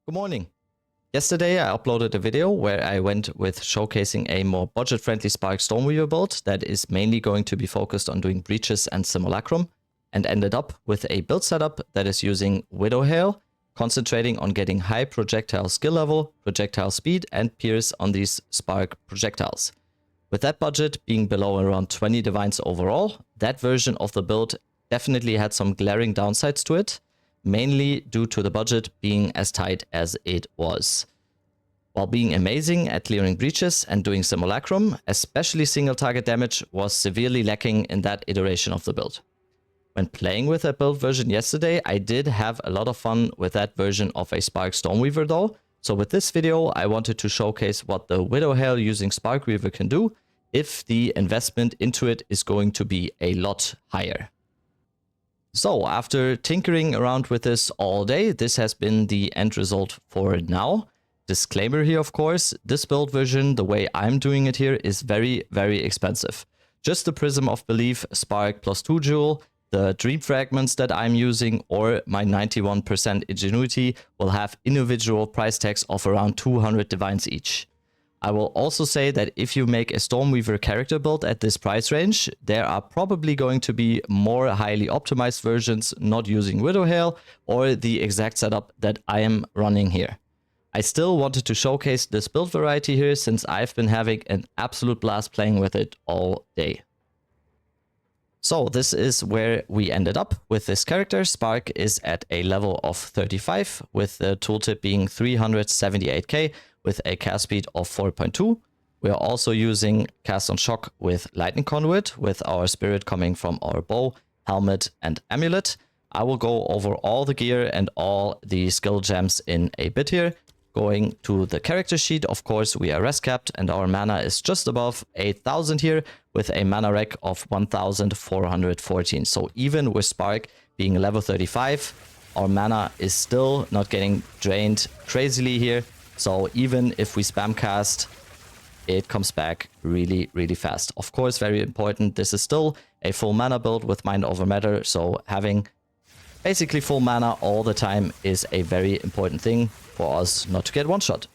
Good morning. Yesterday I uploaded a video where I went with showcasing a more budget-friendly Spark Stormweaver build that is mainly going to be focused on doing breaches and simulacrum, and ended up with a build setup that is using Widowhail, concentrating on getting high projectile skill level, projectile speed, and pierce on these Spark projectiles. With that budget being below around 20 divines overall, that version of the build definitely had some glaring downsides to it, mainly due to the budget being as tight as it was. While being amazing at clearing breaches and doing simulacrum, especially single target damage was severely lacking in that iteration of the build. When playing with that build version yesterday, I did have a lot of fun with that version of a Spark Stormweaver though, so with this video I wanted to showcase what the Widowhail using Sparkweaver can do if the investment into it is going to be a lot higher. So after tinkering around with this all day, this has been the end result for now. Disclaimer here, of course, this build version, the way I'm doing it here, is very, very expensive. Just the Prism of Belief Spark +2 jewel, the Dream Fragments that I'm using, or my 91% Ingenuity will have individual price tags of around 200 divines each. I will also say that if you make a Stormweaver character build at this price range, there are probably going to be more highly optimized versions not using Widowhail or the exact setup that I am running here. I still wanted to showcase this build variety here since I've been having an absolute blast playing with it all day. So this is where we ended up with this character. Spark is at a level of 35 with the tooltip being 378k with a cast speed of 4.2. We are also using Cast on Shock with Lightning Conduit with our spirit coming from our bow, helmet and amulet. I will go over all the gear and all the skill gems in a bit here. Going to the character sheet, of course, we are res capped and our mana is just above 8,000 here with a mana rec of 1,414. So even with Spark being level 35, our mana is still not getting drained crazily here. So even if we spam cast, it comes back really, really fast. Of course, very important, this is still a full mana build with Mind Over Matter. So having basically full mana all the time is a very important thing for us not to get one shot.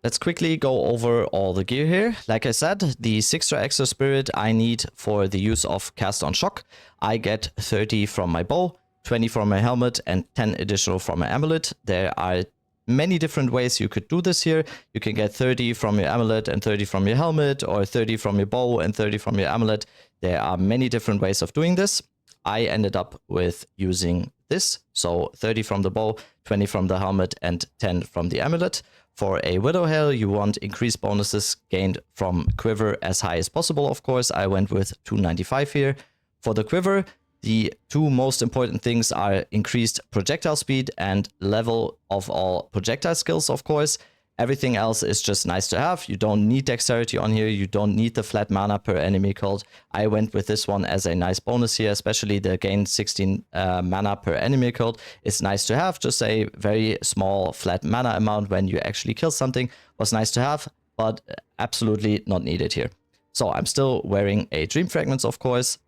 Let's quickly go over all the gear here. Like I said, the 6 extra spirit I need for the use of Cast on Shock. I get 30 from my bow, 20 from my helmet and 10 additional from my amulet. There are many different ways you could do this here. You can get 30 from your amulet and 30 from your helmet, or 30 from your bow and 30 from your amulet. There are many different ways of doing this. I ended up with using this, so 30 from the bow, 20 from the helmet and 10 from the amulet. For a Widowhail, you want increased bonuses gained from Quiver as high as possible, of course. I went with 295 here. For the Quiver, the two most important things are increased projectile speed and level of all projectile skills, of course. Everything else is just nice to have. You don't need dexterity on here. You don't need the flat mana per enemy cult. I went with this one as a nice bonus here, especially the gain 16 mana per enemy cult. It's nice to have. Just a very small flat mana amount when you actually kill something was nice to have, but absolutely not needed here. So I'm still wearing a Dream Fragments, of course.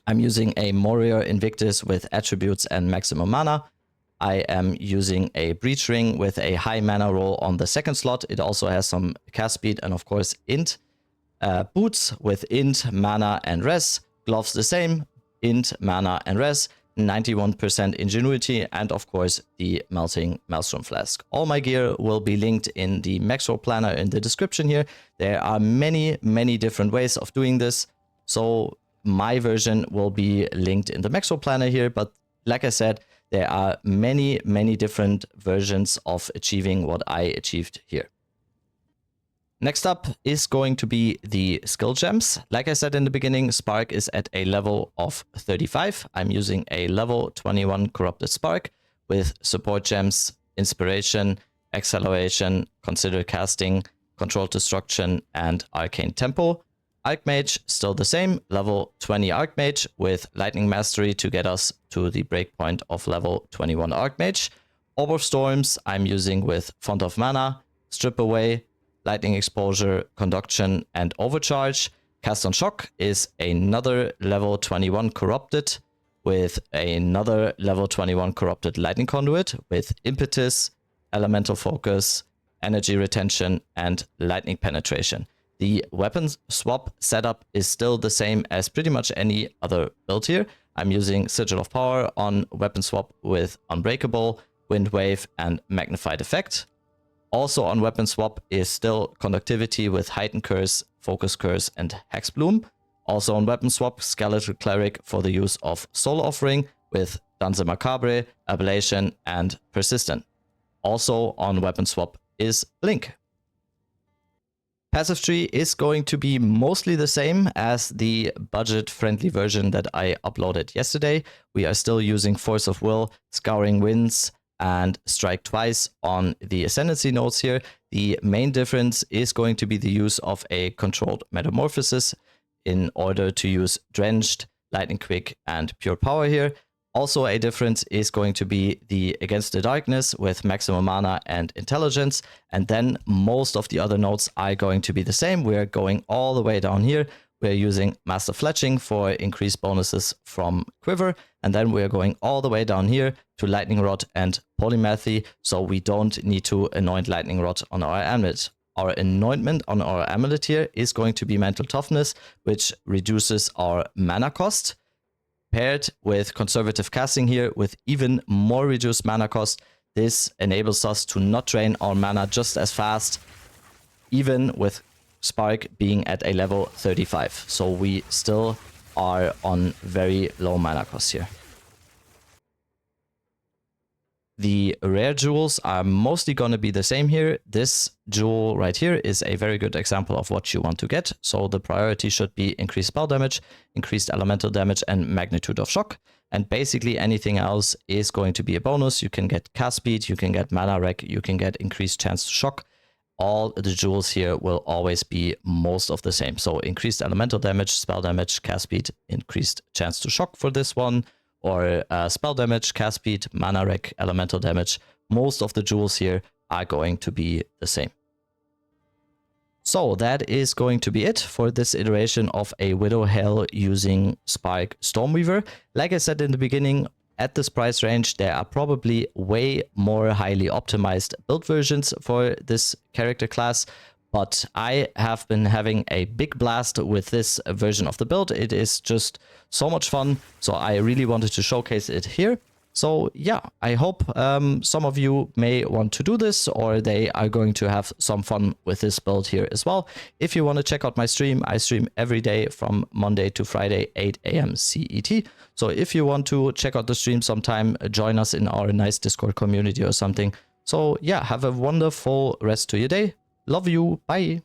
I'm using a Warrior Invictus with attributes and maximum mana. I am using a Breach Ring with a high mana roll on the second slot. It also has some cast speed and of course int. Boots with int, mana and res. Gloves the same, int, mana and res. 91% Ingenuity and of course the Melting Maelstrom Flask. All my gear will be linked in the Maxroll Planner in the description here. There are many, many different ways of doing this. So my version will be linked in the Maxroll Planner here, but like I said, there are many, many different versions of achieving what I achieved here. Next up is going to be the skill gems. Like I said in the beginning, Spark is at a level of 35. I'm using a level 21 Corrupted Spark with support gems, Inspiration, Acceleration, Consider Casting, Control Destruction, and Arcane Tempo. Archmage, still the same, level 20 Archmage with Lightning Mastery to get us to the breakpoint of level 21 Archmage. Orb of Storms, I'm using with Font of Mana, Strip Away, Lightning Exposure, Conduction, and Overcharge. Cast on Shock is another level 21 Corrupted with another level 21 Corrupted Lightning Conduit with Impetus, elemental focus, energy retention, and lightning penetration. The weapon swap setup is still the same as pretty much any other build here. I'm using Sigil of Power on weapon swap with Unbreakable, Wind Wave, and Magnified Effect. Also on weapon swap is still Conductivity with Heightened Curse, Focus Curse, and Hex Bloom. Also on weapon swap, Skeletal Cleric for the use of Soul Offering with Danse Macabre, Ablation, and Persistent. Also on weapon swap is Blink. Passive tree is going to be mostly the same as the budget-friendly version that I uploaded yesterday. We are still using Force of Will, Scouring Winds, and Strike Twice on the Ascendancy nodes here. The main difference is going to be the use of a controlled Metamorphosis in order to use Drenched, Lightning Quick, and Pure Power here. Also a difference is going to be the Against the Darkness with Maximum Mana and Intelligence, and then most of the other nodes are going to be the same. We're going all the way down here. We're using Master Fletching for increased bonuses from Quiver, and then we're going all the way down here to Lightning Rod and Polymathy, so we don't need to anoint Lightning Rod on our amulet. Our anointment on our amulet here is going to be Mental Toughness, which reduces our mana cost. Paired with conservative casting here with even more reduced mana cost, this enables us to not drain our mana just as fast, even with Spark being at a level 35. So we still are on very low mana cost here. The rare jewels are mostly going to be the same here. This jewel right here is a very good example of what you want to get. So the priority should be increased spell damage, increased elemental damage, and magnitude of shock. And basically anything else is going to be a bonus. You can get cast speed, you can get mana rec, you can get increased chance to shock. All the jewels here will always be most of the same. So increased elemental damage, spell damage, cast speed, increased chance to shock for this one. Or spell damage, cast speed, mana rec, elemental damage. Most of the jewels here are going to be the same. So that is going to be it for this iteration of a Widowhail using Spark Stormweaver. Like I said in the beginning, at this price range, there are probably way more highly optimized build versions for this character class. But I have been having a big blast with this version of the build. It is just so much fun. So I really wanted to showcase it here. So yeah, I hope some of you may want to do this, or they are going to have some fun with this build here as well. If you want to check out my stream, I stream every day from Monday to Friday, 8 AM CET. So if you want to check out the stream sometime, join us in our nice Discord community or something. So yeah, have a wonderful rest to your day. Love you. Bye.